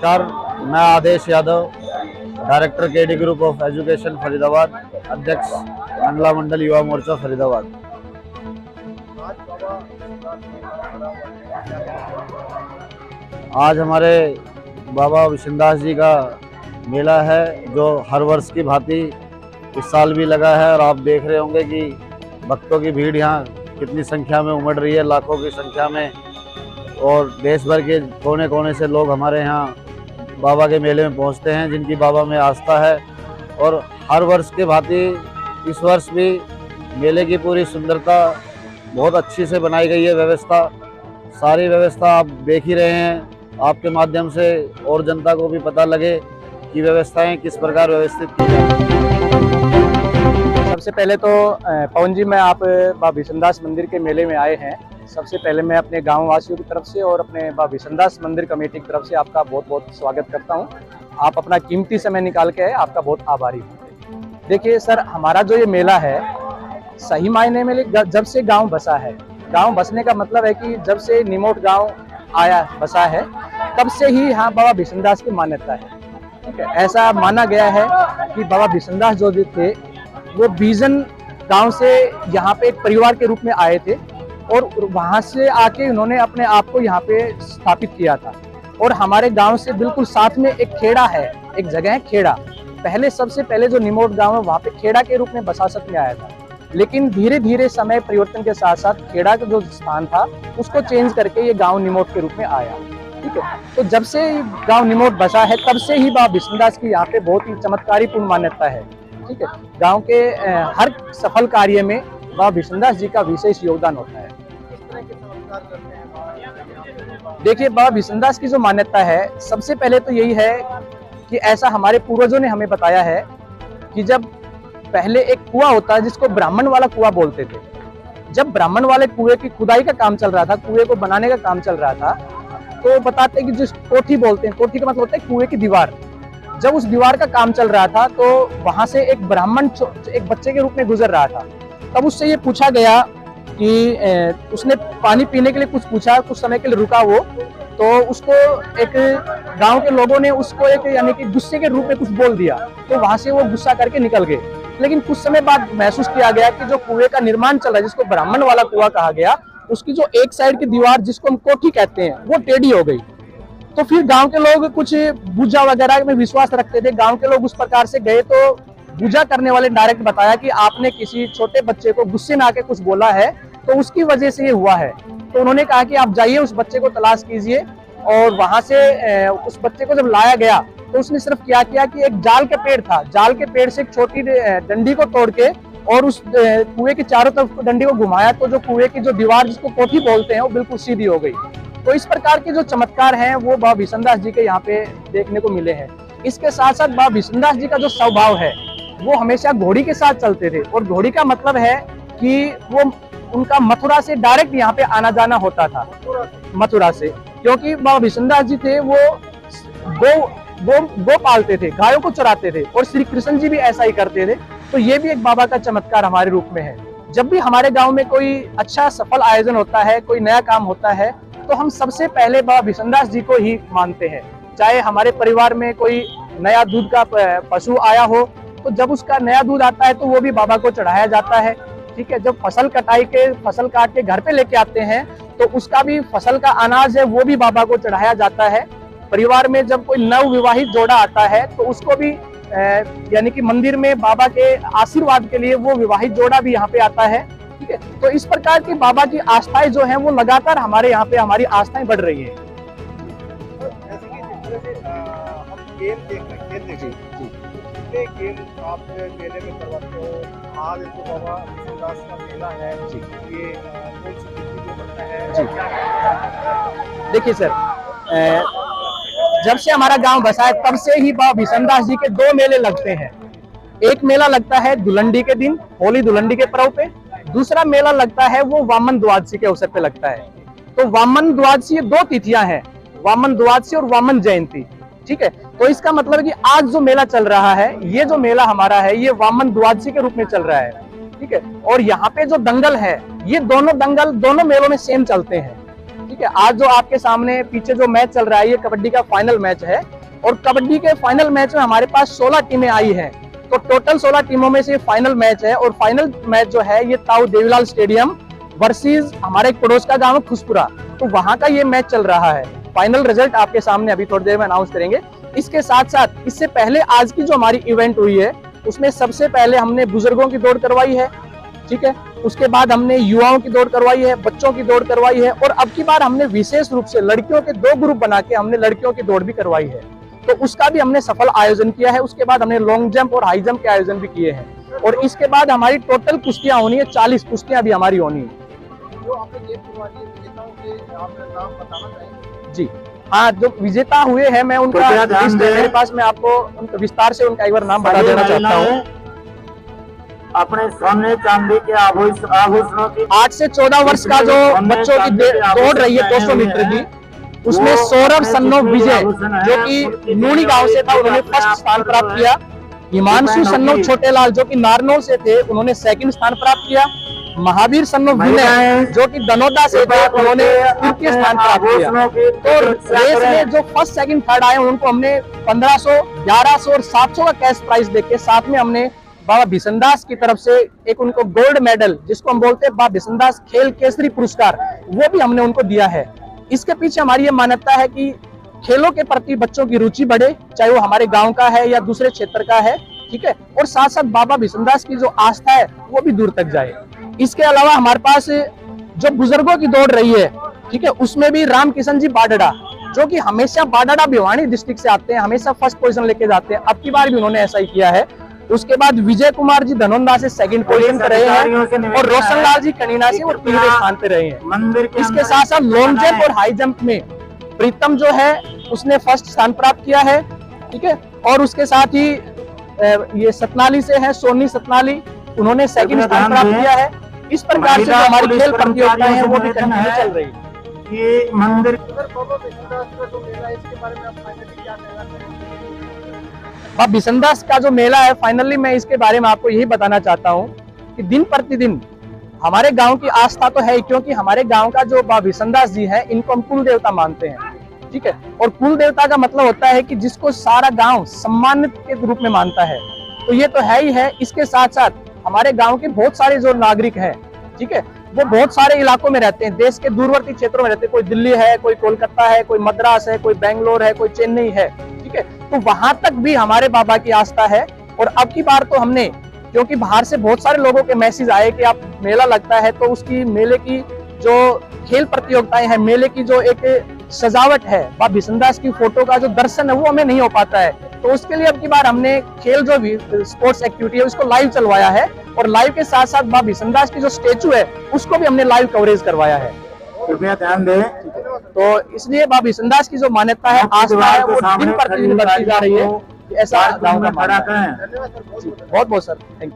नमस्कार, मैं Aadesh Yadav, director KD group of education Faridabad, अध्यक्ष मंडला मंडल युवा मोर्चा फरीदाबाद। आज हमारे बाबा विशनदास जी का मेला है जो हर वर्ष की भांति इस साल भी लगा है। और आप देख रहे होंगे कि भक्तों की भीड़ यहाँ कितनी संख्या में उमड़ रही है, लाखों की संख्या में। और देश भर के कोने कोने से लोग हमारे यहाँ बाबा के मेले में पहुँचते हैं जिनकी बाबा में आस्था है। और हर वर्ष के भांति इस वर्ष भी मेले की पूरी सुंदरता बहुत अच्छी से बनाई गई है। व्यवस्था, सारी व्यवस्था आप देख ही रहे हैं आपके माध्यम से, और जनता को भी पता लगे कि व्यवस्थाएं किस प्रकार व्यवस्थित की जाए। सबसे पहले तो पवन जी, मैं आप बाबा विशनदास मंदिर के मेले में आए हैं। सबसे पहले मैं अपने गांव वासियों की तरफ से और अपने बाबा विशनदास मंदिर कमेटी की तरफ से आपका बहुत बहुत स्वागत करता हूं। आप अपना कीमती समय निकाल के आए, आपका बहुत आभारी हूं। देखिए सर, हमारा जो ये मेला है सही मायने में जब से गांव बसा है, गांव बसने का मतलब है कि जब से निमोट गांव आया बसा है तब से ही यहाँ बाबा विशनदास की मान्यता है। ठीक है, ऐसा माना गया है कि बाबा विशनदास जो थे वो बीजन गांव से यहाँ पे एक परिवार के रूप में आए थे और वहां से आके उन्होंने अपने आप को यहाँ पे स्थापित किया था। और हमारे गांव से बिल्कुल साथ में एक खेड़ा है, एक जगह है खेड़ा। पहले सबसे पहले जो निमोट गांव है वहाँ पे खेड़ा के रूप में बसासत में आया था, लेकिन धीरे धीरे समय परिवर्तन के साथ साथ खेड़ा का जो स्थान था उसको चेंज करके ये गाँव निमोट के रूप में आया। ठीक है, तो जब से गाँव निमोट बसा है तब से ही बाबा विशनदास की यहाँ पे बहुत ही चमत्कारीपूर्ण मान्यता है। ठीक है, गांव के हर सफल कार्य में बाबा विशनदास जी का विशेष योगदान होता है। देखिए, बाबा विशनदास की जो मान्यता है, सबसे पहले तो यही है कि ऐसा हमारे पूर्वजों ने हमें बताया है कि जब पहले एक कुआं होता है जिसको ब्राह्मण वाला कुआं बोलते थे, जब ब्राह्मण वाले कुएं की खुदाई का काम चल रहा था, कुएं को बनाने का काम चल रहा था, तो बताते हैं कि जिस कोठी बोलते हैं, कोठी का मतलब होता है कुएं की दीवार, जब उस दीवार का काम चल रहा था तो वहां से एक ब्राह्मण एक बच्चे के रूप में गुजर रहा था। तब उससे ये पूछा गया कि उसने पानी पीने के लिए कुछ पूछा, कुछ समय के लिए रुका वो, तो उसको एक गांव के लोगों ने उसको एक यानी कि गुस्से के रूप में कुछ बोल दिया, तो वहां से वो गुस्सा करके निकल गए। लेकिन कुछ समय बाद महसूस किया गया कि जो कुएं का निर्माण चल रहा है, जिसको ब्राह्मण वाला कुआं कहा गया, उसकी जो एक साइड की दीवार जिसको हम कोठी कहते हैं वो टेढ़ी हो गई। तो फिर गांव के लोग कुछ पूजा वगैरह में विश्वास रखते थे, गांव के लोग उस प्रकार से गए तो पूजा करने वाले डायरेक्ट बताया कि आपने किसी छोटे बच्चे को गुस्से में आके कुछ बोला है तो उसकी वजह से ये हुआ है। तो उन्होंने कहा कि आप जाइए उस बच्चे को तलाश कीजिए। और वहां से उस बच्चे को जब लाया गया तो उसने सिर्फ क्या किया कि एक जाल के पेड़ था, जाल के पेड़ से एक छोटी डंडी को तोड़ के और उस कुएं के चारों तरफ डंडी को घुमाया, तो जो कुएं की जो दीवार जिसको कोठी बोलते हैं वो बिल्कुल सीधी हो गई। तो इस प्रकार के जो चमत्कार हैं वो बाबा विशनदास जी के यहाँ पे देखने को मिले हैं। इसके साथ साथ बाबा विशनदास जी का जो स्वभाव है वो हमेशा घोड़ी के साथ चलते थे, और घोड़ी का मतलब है कि वो उनका मथुरा से डायरेक्ट यहाँ पे आना जाना होता था, मथुरा से, क्योंकि बाबा विशनदास जी थे वो गो पालते थे, गायों को चराते थे, और श्री कृष्ण जी भी ऐसा ही करते थे। तो ये भी एक बाबा का चमत्कार हमारे रूप में है। जब भी हमारे गाँव में कोई अच्छा सफल आयोजन होता है, कोई नया काम होता है, तो हम सबसे पहले बाबा विशनदास जी को ही मानते हैं। चाहे हमारे परिवार में कोई नया दूध का पशु आया हो, तो जब उसका नया दूध आता है तो वो भी बाबा को चढ़ाया जाता है। ठीक है, जब फसल काट के घर पे लेके आते हैं तो उसका भी फसल का अनाज है वो भी बाबा को चढ़ाया जाता है। परिवार में जब कोई नव विवाहित जोड़ा आता है तो उसको भी यानी कि मंदिर में बाबा के आशीर्वाद के लिए वो विवाहित जोड़ा भी यहाँ पे आता है। ठीक है, तो इस प्रकार की बाबा की आस्थाएं जो हैं वो लगातार हमारे यहाँ पे हमारी आस्थाएं बढ़ रही है। गेम आप मेले में करवाते हो, आज तो बाबा विशनदास का मेला है जी, ये कौन सी तिथि को करता है जी? देखिए सर, जब से हमारा गांव बसा है तब से ही बाबा विशनदास जी के दो मेले लगते हैं। एक मेला लगता है दुलंडी के दिन, होली दुलंडी के पर्व पे, दूसरा मेला लगता है वो वामन द्वादशी के अवसर पे लगता है। तो वामन द्वादशी दो तिथियां हैं, वामन द्वादशी और वामन जयंती। ठीक है, तो इसका मतलब है कि आज जो मेला चल रहा है, ये जो मेला हमारा है ये वामन द्वादशी के रूप में चल रहा है। ठीक है, और यहाँ पे जो दंगल है ये दोनों मेलों में सेम चलते हैं। ठीक है। आज जो आपके सामने पीछे जो मैच चल रहा है ये कबड्डी का फाइनल मैच है और कबड्डी के फाइनल मैच में हमारे पास 16 टीमें आई हैं। तो टोटल 16 टीमों में से फाइनल मैच है और फाइनल मैच जो है ये ताऊ देवीलाल स्टेडियम वर्सेस हमारे एक पड़ोस का गांव है खुसपुरा, तो वहां का ये मैच चल रहा है। फाइनल रिजल्ट आपके सामने अभी थोड़ी देर में अनाउंस करेंगे। इसके साथ साथ इससे पहले आज की जो हमारी इवेंट हुई है उसमें सबसे पहले हमने बुजुर्गों की दौड़ करवाई है, ठीक है। उसके बाद हमने युवाओं की दौड़ करवाई है, बच्चों की दौड़ करवाई है और अब की बार हमने विशेष रूप से लड़कियों के 2 ग्रुप बना के हमने लड़कियों की दौड़ भी करवाई है, तो उसका भी हमने सफल आयोजन किया है। उसके बाद हमने लॉन्ग जंप और हाई जंप के आयोजन भी किए हैं और इसके बाद हमारी टोटल कुश्तियां होनी है, 40 कुश्तियां भी हमारी होनी है। जो आपने गेम करवाई है विजेताओं के आपने नाम बताना चाहेंगे? जी हाँ, जो विजेता हुए हैं मैं उनका लिस्ट है मेरे पास, मैं आपको उनका विस्तार से उनका एक बार नाम बता देना चाहता हूँ। अपने सोने चांदी के आभूषणों की 8 से 14 वर्ष का जो बच्चों की दौड़ रही है 200 मीटर की, उसमें सौरभ सन्नो विजय जो कि नूनी गांव से था, उन्होंने फर्स्ट स्थान प्राप्त किया। हिमांशु सन्नो छोटेलाल जो कि नारनौल से थे, उन्होंने सेकंड स्थान प्राप्त किया। महावीर सन्नो विनय जो कि दनोदा से थे, उन्होंने तृतीय स्थान प्राप्त किया। तो रेस में जो फर्स्ट सेकंड थर्ड आए उनको हमने 1500, 1100 और 700 का कैश प्राइज देके साथ में हमने बाबा भिसनदास की तरफ से एक उनको गोल्ड मेडल जिसको हम बोलते हैं बाबा भिसनदास खेल केसरी पुरस्कार, वो भी हमने उनको दिया है। इसके पीछे हमारी ये मान्यता है कि खेलों के प्रति बच्चों की रुचि बढ़े, चाहे वो हमारे गांव का है या दूसरे क्षेत्र का है, ठीक है। और साथ साथ बाबा भिसनदास की जो आस्था है वो भी दूर तक जाए। इसके अलावा हमारे पास जो बुजुर्गों की दौड़ रही है, ठीक है, उसमें भी राम किशन जी बाडड़ा जो कि हमेशा बाडड़ा भिवानी डिस्ट्रिक्ट से आते हैं, हमेशा फर्स्ट पोजीशन लेके जाते हैं, अब की बार भी उन्होंने ऐसा ही किया है। उसके बाद विजय कुमार जी धनौंदा से सेकंड पोजीशन पे रहे हैं और रोशन लाल जी कनीना से वो 3वें स्थान पे रहे हैं। इसके साथ साथ लॉन्ग जंप और हाई जंप में प्रीतम जो है उसने फर्स्ट स्थान प्राप्त किया है, ठीक है। और उसके साथ ही ये सतनाली से है सोनी सतनाली, उन्होंने सेकंड स्थान प्राप्त किया है। इस प्रकार से जो हमारी खेल प्रतियोगिताएं हैं वो भी कंटिन्यू चल रही है। ये मंदिर बाबा भिसनदास का जो मेला है इसके बारे में आप फाइनली क्या कहना चाहेंगे? बाबा भिसनदास का जो मेला है फाइनली मैं इसके बारे में आपको यही बताना चाहता हूँ कि दिन प्रतिदिन हमारे गांव की आस्था तो है, क्योंकि हमारे गांव का जो बाबा भिसनदास जी है इनको हम कुल देवता मानते हैं, ठीक है। और कुल देवता का मतलब होता है कि जिसको सारा गांव सम्मानित के रूप में मानता है, तो ये तो है ही है। इसके साथ साथ हमारे गांव के बहुत सारे जो नागरिक हैं, ठीक है, वो बहुत सारे इलाकों में रहते हैं, देश के दूरवर्ती क्षेत्रों में रहते हैं, कोई दिल्ली है, कोई कोलकाता है, कोई मद्रास है, कोई बेंगलोर है, कोई चेन्नई है, ठीक है। तो वहां तक भी हमारे बाबा की आस्था है। और अब की बार तो हमने, क्योंकि बाहर से बहुत सारे लोगों के मैसेज आए कि आप मेला लगता है तो उसकी मेले की जो खेल प्रतियोगिताएं हैं, मेले की जो एक सजावट है, बाबा भिसनदास की फोटो का जो दर्शन है वो हमें नहीं हो पाता है, तो उसके लिए अब की बार हमने खेल जो भी स्पोर्ट्स एक्टिविटी है उसको लाइव चलवाया है और लाइव के साथ साथ बाबा भिसनदास की जो स्टेचू है उसको भी हमने लाइव कवरेज करवाया है। कृपया ध्यान दें। तो इसलिए बाबा भिसनदास की जो मान्यता है, आस्था है, वो दिन प्रतिदिन बढ़ती जा रही है। ऐसा गाँव का मानना है। धन्यवाद सर, बहुत बहुत बहुत सर, थैंक यू।